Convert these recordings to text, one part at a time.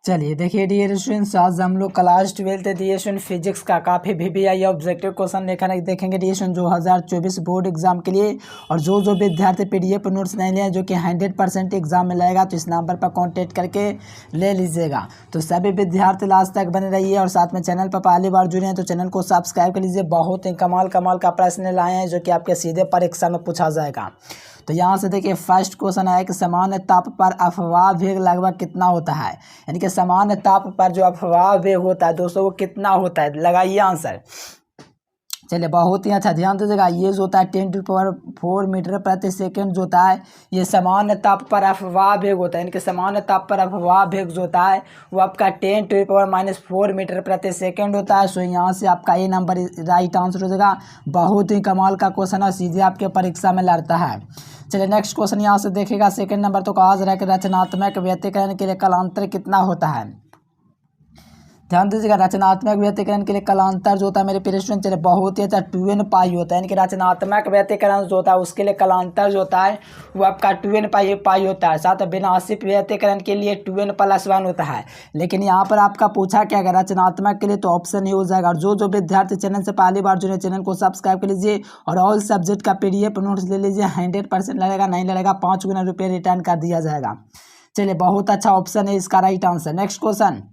चलिए देखिए dear students, आज हम लोग क्लास 12 डियर स्टूडेंट फिजिक्स का काफ़ी VBI ऑब्जेक्टिव क्वेश्चन देखेंगे डियर स्टूडेंट 2024 बोर्ड एग्जाम के लिए। और जो विद्यार्थी PDF नोट्स नहीं लिए जो कि 100% एग्जाम में लगेगा तो इस नंबर पर कांटेक्ट करके ले लीजिएगा। तो सभी विद्यार्थी लास्ट तक बने रहिए और साथ में चैनल पर पहली बार जुड़े हैं तो चैनल को सब्सक्राइब कर लीजिए। बहुत ही कमाल का प्रश्न लाए हैं जो कि आपके सीधे परीक्षा में पूछा जाएगा। तो यहाँ से देखिए फर्स्ट क्वेश्चन है कि सामान्य ताप पर अफवाह वेग लगभग कितना होता है। यानी कि सामान्य ताप पर जो अफवाह वेग होता है दोस्तों वो कितना होता है, लगाइए आंसर। चलिए बहुत ही अच्छा, ध्यान दीजिएगा। ये जो होता है 10⁴ मीटर प्रति सेकंड जो होता है ये सामान्य ताप पर अफवाह वेग होता है। यानी कि सामान्य ताप पर अफवाह वेग जो होता है वो आपका 10⁻⁻⁴ मीटर प्रति सेकंड होता है। सो यहाँ से आपका ये नंबर राइट आंसर हो जाएगा। बहुत ही कमाल का क्वेश्चन है, सीधे आपके परीक्षा में लड़ता है। चलिए नेक्स्ट क्वेश्चन यहाँ से देखिएगा। सेकंड नंबर तो कहा जा रहा है कि रचनात्मक व्यक्तिकरण के लिए कालांतर कितना होता है। ध्यान दीजिएगा, रचनात्मक व्यक्तिकरण के लिए कालांतर जो होता है मेरे प्रिय स्टूडेंट, चलिए बहुत ही अच्छा 2n होता है। यानी कि रचनात्मक व्यक्तिकरण जो होता है उसके लिए कालांतर जो होता है वो आपका 2n होता है। साथ विनाशिक व्यक्तिकरण के लिए 2n+1 होता है। लेकिन यहाँ पर आपका पूछा क्या अगर रचनात्मक के लिए तो ऑप्शन ये हो जाएगा। और जो विद्यार्थी चैनल से पहली बार जुड़े चैनल को सब्सक्राइब कर लीजिए और ऑल सब्जेक्ट का PDF नोट्स ले लीजिए। 100% लगेगा, नहीं लगेगा 5 गुना रुपये रिटर्न कर दिया जाएगा। चलिए बहुत अच्छा ऑप्शन है इसका राइट आंसर। नेक्स्ट क्वेश्चन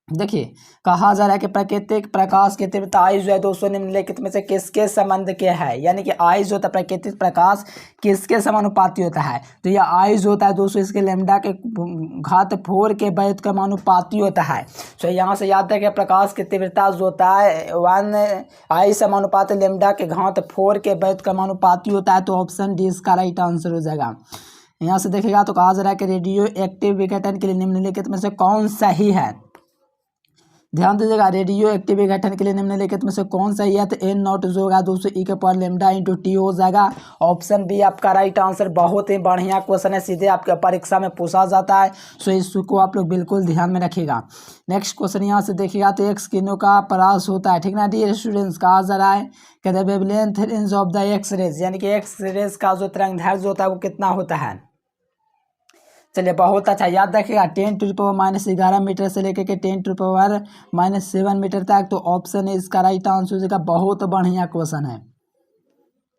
देखिए, कहा जा रहा है कि प्राकृतिक प्रकाश की तीव्रता आई जो है दोस्तों निम्नलिखित में से किसके संबंध के है। यानी कि आई जो होता है प्राकृतिक प्रकाश किसके समानुपाती होता है। तो यह आई जो होता है दोस्तों इसके लैम्डा के घात 4 के व्युत्क्रमानुपाती होता है। तो यहाँ से याद है कि प्रकाश की तीव्रता जो होता है 1 आई समानुपात लैम्डा के घात 4 के व्युत्क्रमानुपाती होता है। तो ऑप्शन डी इसका राइट आंसर हो जाएगा। यहाँ से देखेगा तो कहा जा रहा है कि रेडियो एक्टिव विघटन के लिए निम्नलिखित में से कौन सही है। ध्यान दीजिएगा, रेडियो एक्टिव विघटन के लिए निम्नलिखित में से कौन सही है। तो N0 जो होगा दोस्तों E⁴ हो जाएगा। ऑप्शन बी आपका राइट आंसर। बहुत ही बढ़िया क्वेश्चन है, सीधे आपके परीक्षा में पूछा जाता है। सो इसको आप लोग बिल्कुल ध्यान में रखिएगा। नेक्स्ट क्वेश्चन यहाँ से देखिएगा तो एक्स किरणों का परास होता है, ठीक ना डियर स्टूडेंट्स। कहा जा रहा है कि the wavelength range of the X rays, यानी कि एक्स रेज का जो तरंगदैर्घ्य होता है वो कितना होता है। चलिए बहुत अच्छा, याद रखिएगा 10⁻⁻11 मीटर से लेकर के 10⁻⁻7 मीटर तक। तो ऑप्शन है इसका राइट आंसर हो जाएगा। बहुत बढ़िया क्वेश्चन है।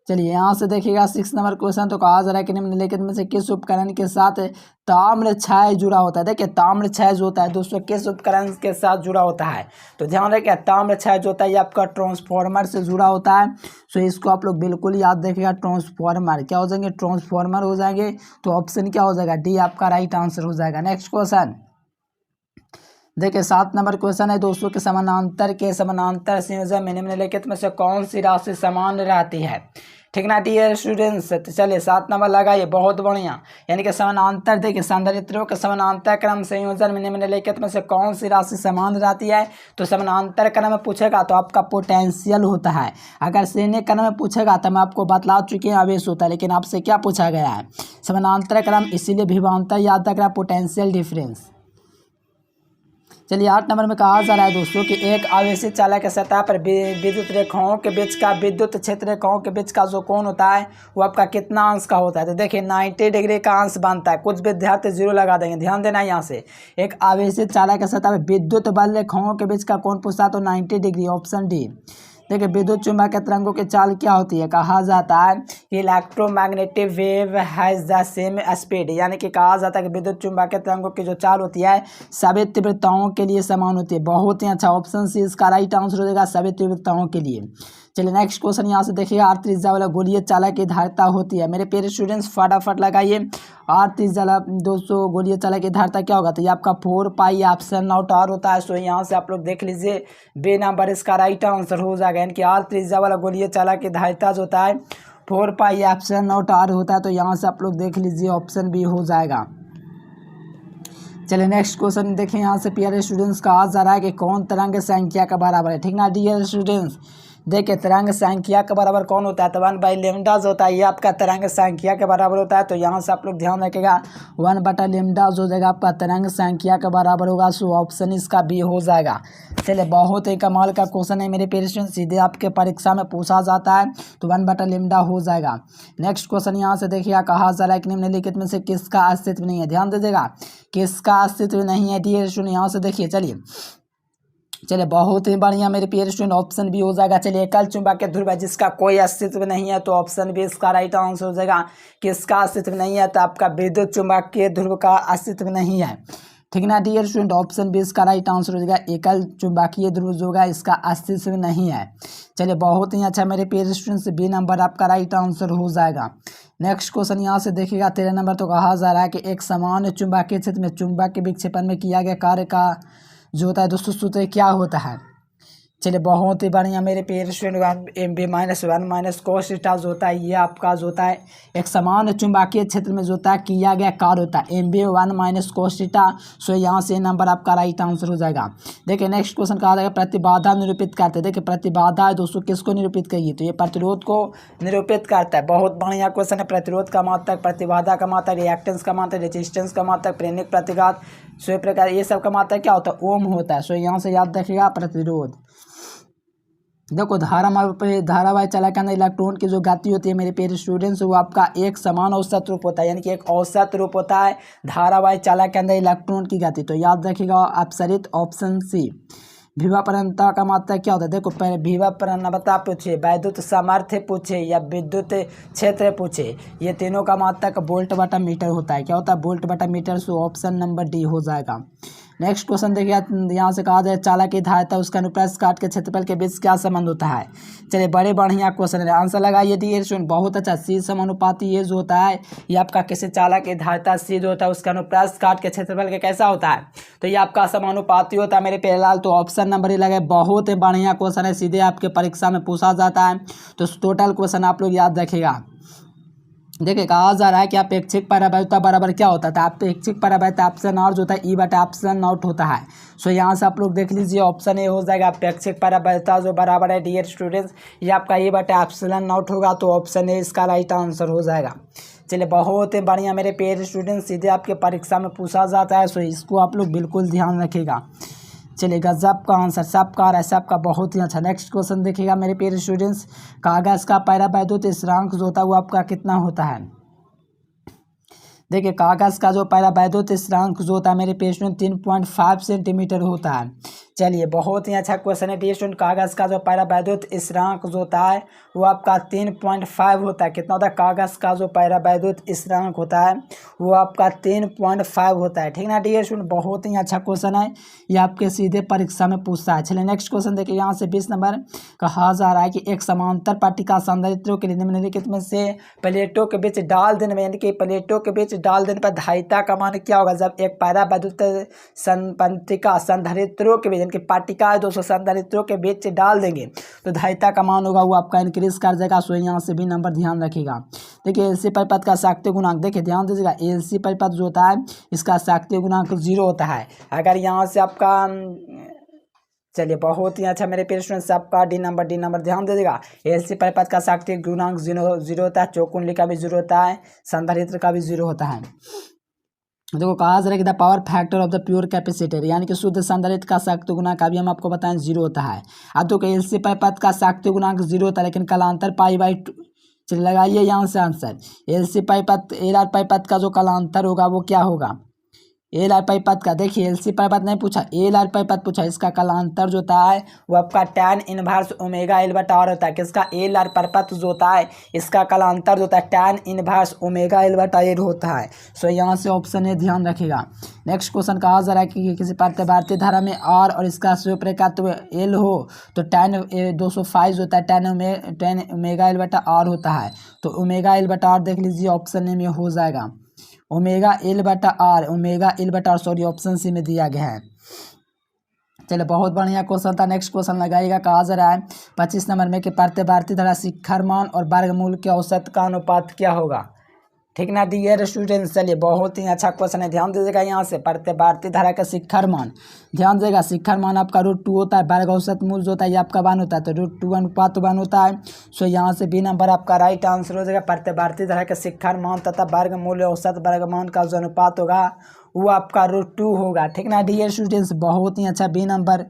चलिए यहाँ से देखिएगा 6 नंबर क्वेश्चन तो कहा जा रहा है कि निम्नलिखित में से किस उपकरण के साथ ताम्र क्षय जुड़ा होता है। देखिए ताम्र क्षय जो होता है दोस्तों किस उपकरण के साथ जुड़ा होता है। तो ध्यान रखिए ताम्र क्षय जो होता है ये आपका ट्रांसफार्मर से जुड़ा होता है। सो इसको आप लोग बिल्कुल याद रखिएगा। ट्रांसफार्मर क्या हो जाएंगे, ट्रांसफार्मर हो जाएंगे। तो ऑप्शन क्या हो जाएगा, डी आपका राइट आंसर हो जाएगा। नेक्स्ट क्वेश्चन देखिए 7 नंबर क्वेश्चन है दोस्तों के समानांतर संयोजन में निम्नलिखित में से कौन सी राशि समान रहती है, ठीक ना डियर स्टूडेंट्स। तो चलिए 7 नंबर लगाइए, बहुत बढ़िया। यानी कि समानांतर देखिए संधारित्रों के समानांतर क्रम संयोजन में निम्नलिखित में से कौन सी राशि समान रहती है। तो समानांतर क्रम में पूछेगा तो आपका पोटेंशियल होता है। अगर श्रेणी क्रम में पूछेगा तो मैं आपको बतला चुकी हूँ आवेश होता है। लेकिन आपसे क्या पूछा गया है, समानांतर क्रम, इसीलिए विभवांतर याद रखना, पोटेंशियल डिफरेंस। चलिए 8 नंबर में कहा जा रहा है दोस्तों कि एक आवेशित चालक के सतह पर विद्युत रेखाओं के बीच का विद्युत क्षेत्र रेखाओं के बीच का जो कोण होता है वो आपका कितना अंश का होता है। तो देखिए 90 डिग्री का अंश बनता है। कुछ विद्यार्थी 0 लगा देंगे, ध्यान देना। यहाँ से एक आवेशित चालक के सतह पर विद्युत बल रेखाओं के बीच का कोण पूछता तो 90 डिग्री, ऑप्शन डी। देखिए विद्युत चुंबकीय तरंगों की चाल क्या होती है। कहा जाता है कि electromagnetic wave has the same speed, यानी कि कहा जाता है कि विद्युत चुंबकीय तरंगों की जो चाल होती है सभी तीव्रताओं के लिए समान होती है। बहुत ही अच्छा, ऑप्शन सी इसका राइट आंसर हो जाएगा, सभी तीव्रताओं के लिए। चलिए नेक्स्ट क्वेश्चन यहाँ से देखिए, आर त्रिज्या वाला गोलीय चालक की धारिता होती है। मेरे प्यारे स्टूडेंट्स फटाफट लगाइए। आर त्रिज्या दोस्तों गोलीय चालक की धारिता क्या होगा। तो ये आपका 4 पाई ऑप्शन नॉट आर होता है। सो यहाँ से आप लोग देख लीजिए बी नंबर इसका राइट आंसर हो जाएगा। यानी कि आर त्रिज्या वाला गोलीय चालक की धारिता जो होता है 4 पाई ऑप्शन नॉट आर होता है। तो यहाँ से आप लोग देख लीजिए ऑप्शन बी हो जाएगा। चलिए नेक्स्ट क्वेश्चन देखिए, यहाँ से प्यारे स्टूडेंट्स कहा जा रहा है कि कौन तरंग संख्या का बराबर है, ठीक ना डियर स्टूडेंट्स। देखिए तरंग संख्या के बराबर कौन होता है, तो 1/λ जो होता है ये आपका तरंग संख्या के बराबर होता है। तो यहाँ से आप लोग ध्यान रखिएगा 1/λ जो जाएगा आपका तरंग संख्या के बराबर होगा। सो ऑप्शन इसका बी हो जाएगा। चलिए बहुत ही कमाल का क्वेश्चन है मेरे प्यारे स्टूडेंट, सीधे आपके परीक्षा में पूछा जाता है, तो 1/λ हो जाएगा। नेक्स्ट क्वेश्चन यहाँ से देखिएगा, कहा जा रहा है कि निम्नलिखित में से किसका अस्तित्व नहीं है। ध्यान दीजिएगा किसका अस्तित्व नहीं है डियर स्टूडेंट, यहाँ से देखिए। चलिए बहुत ही बढ़िया मेरे प्यारे स्टूडेंट, ऑप्शन बी हो जाएगा। चलिए एकल चुंबकीय ध्रुव है जिसका कोई अस्तित्व नहीं है, तो ऑप्शन बी इसका राइट आंसर हो जाएगा। किसका अस्तित्व नहीं है, तो आपका विद्युत चुंबकीय ध्रुव का अस्तित्व नहीं है। ठीक ना डियर स्टूडेंट, ऑप्शन बी इसका राइट आंसर हो जाएगा। एकल चुंबकीय ध्रुव जो होगा इसका अस्तित्व नहीं है। चलिए बहुत ही अच्छा मेरे प्यारे स्टूडेंट्स, बी नंबर आपका राइट आंसर हो जाएगा। नेक्स्ट क्वेश्चन यहाँ से देखिएगा 13 नंबर, तो कहा जा रहा है कि एक समान चुंबकीय क्षेत्र में चुंबक के विक्षेपण में किया गया कार्य का जो होता है दोस्तों सूत्र क्या होता है। चलिए बहुत ही बढ़िया मेरे प्यारे स्टूडेंट, MB-1 cos थीटा जो होता है ये आपका जो होता है एक समान चुंबकीय क्षेत्र में जो होता है किया गया कार्य होता है MB-1 cos थीटा। सो यहाँ से नंबर आपका राइट आंसर हो जाएगा। देखिए नेक्स्ट क्वेश्चन कहा जाएगा प्रतिबाधा निरूपित करते हैं। देखिए प्रतिबाधा दोस्तों किसको निरूपित करिए, तो ये प्रतिरोध को निरूपित करता है। बहुत बढ़िया क्वेश्चन है। प्रतिरोध का मात्रक, प्रतिबाधा का मात्रक, रिएक्टेंस का मात्रक, रेजिस्टेंस का मात्रक, प्रेरक प्रतिघात, सो प्रकार ये सब का मात्रक क्या होता है, ओम होता है। सो यहाँ से याद रखिएगा प्रतिरोध। देखो धारावाही चालक के अंदर इलेक्ट्रॉन की जो गति होती है मेरे प्यारे स्टूडेंट्स, वो आपका एक समान औसत रूप होता है, यानी कि एक औसत रूप होता है धारावाही चालक के अंदर इलेक्ट्रॉन की गति। तो याद रखिएगा अपसरित ऑप्शन सी। विभवापरता का मात्रक क्या होता है, देखो पहले विभवापरता पूछे, वैद्युत सामर्थ्य पूछे या विद्युत क्षेत्र पूछे, ये तीनों का मात्रक वोल्ट बटा मीटर होता है। क्या होता है, वोल्ट बटा metre. So option number D हो जाएगा। नेक्स्ट क्वेश्चन देखिए, यहाँ से कहा जाए चालक की धारिता उसका अनुप्रस्थ काट के क्षेत्रफल के बीच क्या संबंध होता है। चलिए बड़े बढ़िया क्वेश्चन है, आंसर लगाइए डियर स्टूडेंट। बहुत अच्छा, सी समानुपाती ये जो होता है ये आपका किसी चालक की धारिता सी जो होता है उसका अनुप्रस्थ काट के क्षेत्रफल के कैसा होता है, तो ये आपका समानुपाती होता है मेरे प्यारे। तो ऑप्शन नंबर ही लगे। बहुत ही बढ़िया क्वेश्चन है, सीधे आपके परीक्षा में पूछा जाता है। तो टोटल क्वेश्चन आप लोग याद रखिएगा। देखिए कहा जा रहा है कि अपेक्षिक परावैद्युता बराबर क्या होता था, अपेक्षिक परावैद्युता ऑप्शन और जो होता है ई बटा ऑप्शन नॉट होता है। सो यहाँ से आप लोग देख लीजिए ऑप्शन ए हो जाएगा। अपेक्षिक परावैद्युता जो बराबर है डियर स्टूडेंट्स ये आपका ई बटा ऑप्शन नॉट होगा। तो ऑप्शन ए इसका राइट आंसर हो जाएगा। चलिए बहुत ही बढ़िया मेरे प्यारे स्टूडेंट्स, सीधे आपके परीक्षा में पूछा जाता है। सो इसको आप लोग बिल्कुल ध्यान रखिएगा। चलिए गजब का आंसर सबका आ रहा है, सबका बहुत ही अच्छा। नेक्स्ट क्वेश्चन देखिएगा मेरे प्यारे स्टूडेंट्स, कागज का परावैद्युत स्थिरांक जो होता है वो आपका कितना होता है। देखिए कागज का जो परावैद्युत स्थिरांक जो होता है मेरे प्यारे स्टूडेंट 3.5 सेंटीमीटर होता है। चलिए बहुत ही अच्छा क्वेश्चन है डियर स्टूडेंट, कागज का जो परावैद्युत स्थिरांक जो होता है वो आपका 3.5 होता है। कितना होता है, कागज का जो परावैद्युत स्थिरांक होता है वो आपका 3.5 होता है। ठीक ना डियर स्टूडेंट, बहुत ही अच्छा क्वेश्चन है, ये आपके सीधे परीक्षा में पूछता है। चलिए नेक्स्ट क्वेश्चन देखिए, यहाँ से 20 नंबर कहा जा रहा है कि एक समांतर पट्टिका संधारित्रों के लिए निम्नलिखित में से प्लेटों के बीच डाल देने में, यानी कि प्लेटों के बीच डाल देने पर धारिता का मान क्या होगा। जब एक परावैद्युत पट्टिका संधारित्रों के बीच, यानी कि पट्टिका है 200 संधारित्रों के बीच डाल देंगे तो धारिता का मान होगा वो आपका इंक्रीज कर जाएगा। सो यहाँ से भी नंबर ध्यान रखिएगा। देखिए एलसी परिपथ का शाक्तीय गुणांक, देखिए ध्यान दीजिएगा, एलसी परिपथ जो होता है इसका शाक्तीय गुणांक 0 होता है। अगर यहाँ से आपका चलिए बहुत ही अच्छा मेरे प्यारे स्टूडेंट, सबका डी नंबर ध्यान दीजिएगा। एलसी परिपथ का शाक्तीय गुणांक 0 होता है, चौकुंडली का भी 0 होता है, संधारित्र का भी 0 होता है। देखो कहा जा रहा है कि the power factor of the pure capacitor, यानी कि शुद्ध संधारित्र का शाक्तीय गुणांक अभी हम आपको बताएं 0 होता है। अब तो एलसी परिपथ का शाक्तीय गुणांक 0 होता है, लेकिन कालांतर π/2। चलिए लगाइए यहाँ से आंसर, एलसी परिपथ एलआर परिपथ का जो कालांतर होगा वो क्या होगा, एल आर परिपथ का। देखिए एलसी परिपथ नहीं पूछा, एल आर परिपथ पूछा, इसका कालांतर जो होता है वो आपका tan इनवर्स ओमेगा एल बटा आर होता है। किसका, एल आर परिपथ जो होता है इसका कालांतर जो होता है tan इनवर्स ओमेगा एल बटा आर होता है। सो यहाँ से ऑप्शन ए ध्यान रखिएगा। नेक्स्ट क्वेश्चन कहा जा रहा है कि किसी प्रतिवर्ती धारा में आर और इसका स्वप्रकात्व एल हो तो tan 205 होता है, tan ओमेगा एल बटा आर होता है। तो ओमेगा एल बटा आर देख लीजिए ऑप्शन ए में हो जाएगा, ओमेगा एल बटा आर, सॉरी ऑप्शन सी में दिया गया है। चलिए बहुत बढ़िया क्वेश्चन था। नेक्स्ट क्वेश्चन लगाइएगा, कहा जा रहा है 25 नंबर में कि प्रतिवर्ती धारा शिखर मान और वर्गमूल के औसत का अनुपात क्या होगा। ठीक ना डियर स्टूडेंट्स। चलिए बहुत ही अच्छा क्वेश्चन है, ध्यान दीजिएगा यहाँ से। प्रतिवार्ती धारा का शिखर मान, ध्यान देगा शिखर मान आपका √2 होता है, वर्ग औसत मूल जो होता है ये आपका 1 होता है, तो √2 अनुपात 1 होता है। सो यहाँ से बी नंबर आपका राइट आंसर हो जाएगा। प्रतिवार्ती धारा का शिखर मान तथा वर्ग मूल औसत वर्ग मान का जो अनुपात होगा वो आपका √2 होगा। ठीक ना डियर स्टूडेंट्स, बहुत ही अच्छा, बी नंबर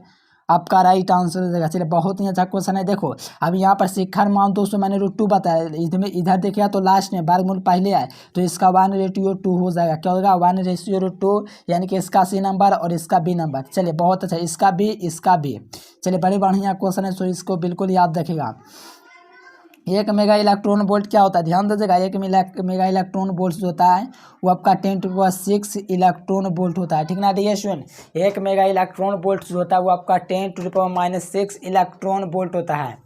आपका राइट आंसर हो जाएगा। चलिए बहुत ही अच्छा क्वेश्चन है। देखो अब यहाँ पर शिखर मान दोस्तों मैंने √2 बताया, इधर देखिएगा तो लास्ट में वर्गमूल पहले आए तो इसका 1:2 हो जाएगा। क्या होगा 1:2, यानी कि इसका सी नंबर और इसका बी नंबर। चलिए बहुत अच्छा, इसका बी। चलिए बड़े बढ़िया क्वेश्चन है, सो इसको बिल्कुल याद रखेगा। 1 मेगा इलेक्ट्रॉन वोल्ट क्या होता है, ध्यान दीजिएगा। 1 मेगा इलेक्ट्रॉन वोल्ट जो होता है वो आपका 10⁻6 इलेक्ट्रॉन वोल्ट होता है। ठीक ना dear student, 1 mega electron volt जो होता है वो आपका 10⁻⁻6 इलेक्ट्रॉन वोल्ट होता है।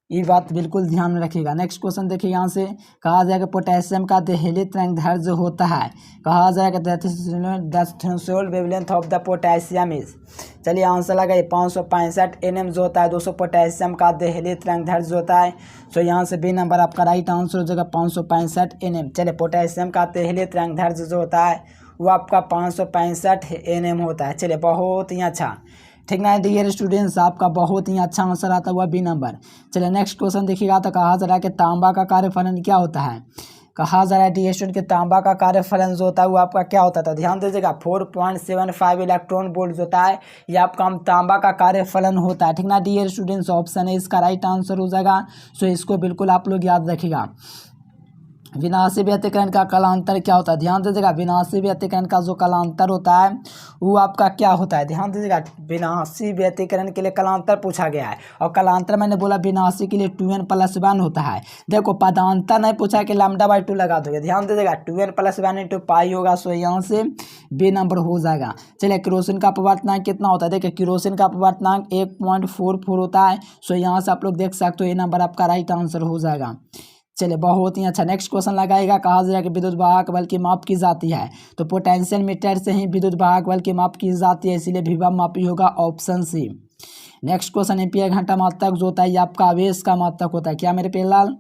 ये बात बिल्कुल ध्यान में रखिएगा। नेक्स्ट क्वेश्चन देखिए यहाँ से, कहा जाएगा पोटेशियम का देहली तरंग दैर्घ्य जो होता है, कहा जाएगा the threshold wavelength of the potassium is. चलिए आंसर लगाइए 565 nm जो होता है दोस्तों पोटेशियम का देहली तरंग दैर्घ्य जो होता है। सो यहाँ से बी नंबर आपका राइट आंसर हो जाएगा 565 nm। चलिए पोटेशियम का देहली तरंग दैर्घ्य जो होता है वो आपका 565 nm होता है। चलिए बहुत ही अच्छा, ठीक ना डियर स्टूडेंट्स, आपका बहुत ही अच्छा आंसर आता हुआ बी नंबर। चलिए नेक्स्ट क्वेश्चन देखिएगा, तो कहा जा रहा है कि तांबा का कार्यफलन क्या होता है। कहा जा रहा है डियर स्टूडेंट के तांबा का कार्यफलन जो होता है वो आपका क्या होता है, तो ध्यान दीजिएगा 4.75 इलेक्ट्रॉन वोल्ट जो होता है ये आपका तांबा का कार्यफलन होता है। ठीक ना डियर स्टूडेंट्स, ऑप्शन है इसका राइट आंसर हो जाएगा। सो इसको बिल्कुल आप लोग याद रखिएगा। विनाशी व्यतिकरण का कालांतर क्या होता है, ध्यान दीजिएगा। विनाशी व्यतिकरण का जो कालांतर होता है वो आपका क्या होता है, ध्यान दीजिएगा। विनाशी व्यतिकरण के लिए कालांतर पूछा गया है, और कालांतर मैंने बोला विनाशी के लिए 2n+1 होता है। देखो पदांतर नहीं पूछा कि λ/2 लगा दोगे, ध्यान दीजिएगा 2n+1 × पाई होगा। सो यहाँ से बी नंबर हो जाएगा। चलिए केरोसिन का अपवर्तनांक कितना होता है, देखिए केरोसिन का अपवर्तनांक 1.44 होता है। सो यहाँ से आप लोग देख सकते हो ये नंबर आपका राइट आंसर हो जाएगा। चलिए बहुत ही अच्छा, नेक्स्ट क्वेश्चन लगाएगा। कहा जाएगा कि विद्युत वाहक बल की माप की जाती है, तो पोटेंशियल मीटर से ही विद्युत वाहक बल की माप की जाती है, इसीलिए विभव मापी होगा, option C. Next question, ampere घंटा मात्रक जो होता है ये आपका आवेश का मात्रक होता है, क्या मेरे प्यारे।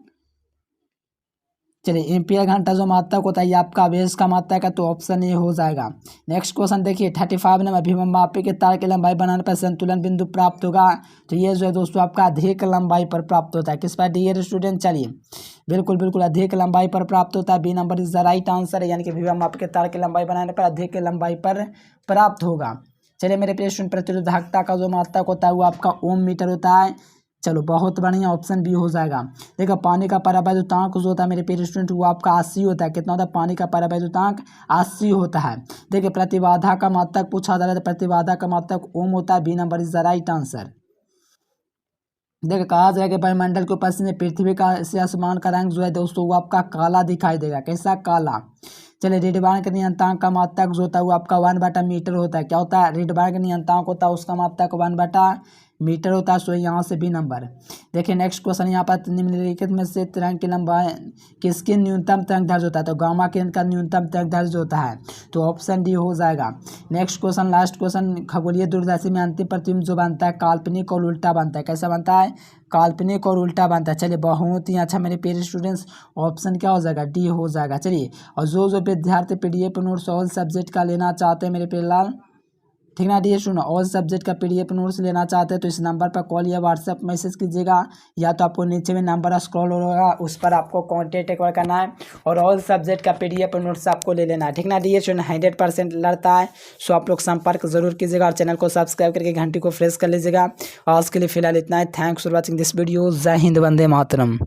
चलिए एम्पीयर घंटा जो मात्रक होता है ये आपका आवेश का मात्रक है, तो ऑप्शन ए हो जाएगा। नेक्स्ट क्वेश्चन देखिए 35 नंबर, विभव मापी के तार की लंबाई बनाने पर संतुलन बिंदु प्राप्त होगा, तो ये जो है दोस्तों आपका अधिक लंबाई पर प्राप्त होता है। किस पर डियर स्टूडेंट, चलिए बिल्कुल अधिक लंबाई पर प्राप्त होता है। B number is the right answer है, यानी कि विभव मापी के तार की लंबाई बनाने पर अधिक लंबाई पर प्राप्त होगा। चलिए मेरे प्रिय स्टूडेंट, प्रतिरोधकता का जो मात्रक होता है वो आपका ओम मीटर होता है। चलो बहुत बढ़िया, ऑप्शन बी हो जाएगा। देखो पानी का परावैद्युतांक जो होता है मेरे प्रिय स्टूडेंट वो आपका 80 होता है। कितना होता है, पानी का परावैद्युतांक 80 होता है। देखिए प्रतिबाधा का मात्रक पूछा जा रहा है, तो प्रतिबाधा का मात्रक ओम होता है। B number is the right answer. देखिए कहा जाएगा कि वायुमंडल के ऊपर से पृथ्वी का से आसमान का रंग जो है दोस्तों वो आपका काला दिखाई देगा, कैसा, काला। चलिए रेडबर्ग नियंत्रक का मात्रक जो होता है वो आपका 1/मीटर होता है। क्या होता है, रेडबर्ग नियंत्रक होता है उसका मात्रक 1/मीटर होता है। सो यहाँ से बी नंबर। देखिए नेक्स्ट क्वेश्चन यहाँ पर, निम्नलिखित में से तरंग की लंबाई किसकी न्यूनतम तरंग दैर्घ्य होता है, तो गामा किरण का न्यूनतम तरंग दैर्घ्य होता है, तो ऑप्शन डी हो जाएगा। नेक्स्ट क्वेश्चन, लास्ट क्वेश्चन, खगोलीय दूरदर्शी में अंतिम प्रतिबिंब जो बनता है काल्पनिक और उल्टा बनता है, कैसा बनता है, काल्पनिक और उल्टा बनता है। चलिए बहुत ही अच्छा मेरे प्यारे स्टूडेंट्स, ऑप्शन क्या हो जाएगा, डी हो जाएगा। चलिए और जो विद्यार्थी PDF नोट्स ऑल सब्जेक्ट का लेना चाहते हैं मेरे प्यारे लाल, ठीक ना डियर स्टूडेंट, ऑल सब्जेक्ट का PDF नोट्स लेना चाहते हैं तो इस नंबर पर कॉल या व्हाट्सएप मैसेज कीजिएगा, या तो आपको नीचे में नंबर स्क्रॉल होगा उस पर आपको कॉन्टेक्ट एक बार करना है, और ऑल सब्जेक्ट का PDF नोट्स आपको ले लेना है। ठीक ना डियर स्टूडेंट, 100% लड़ता है। सो आप लोग संपर्क जरूर कीजिएगा और चैनल को सब्सक्राइब करके घंटी को फ्रेश कर लीजिएगा। आज के लिए फिलहाल इतना है। Thanks for watching this video. जय हिंद, वंदे मातरम।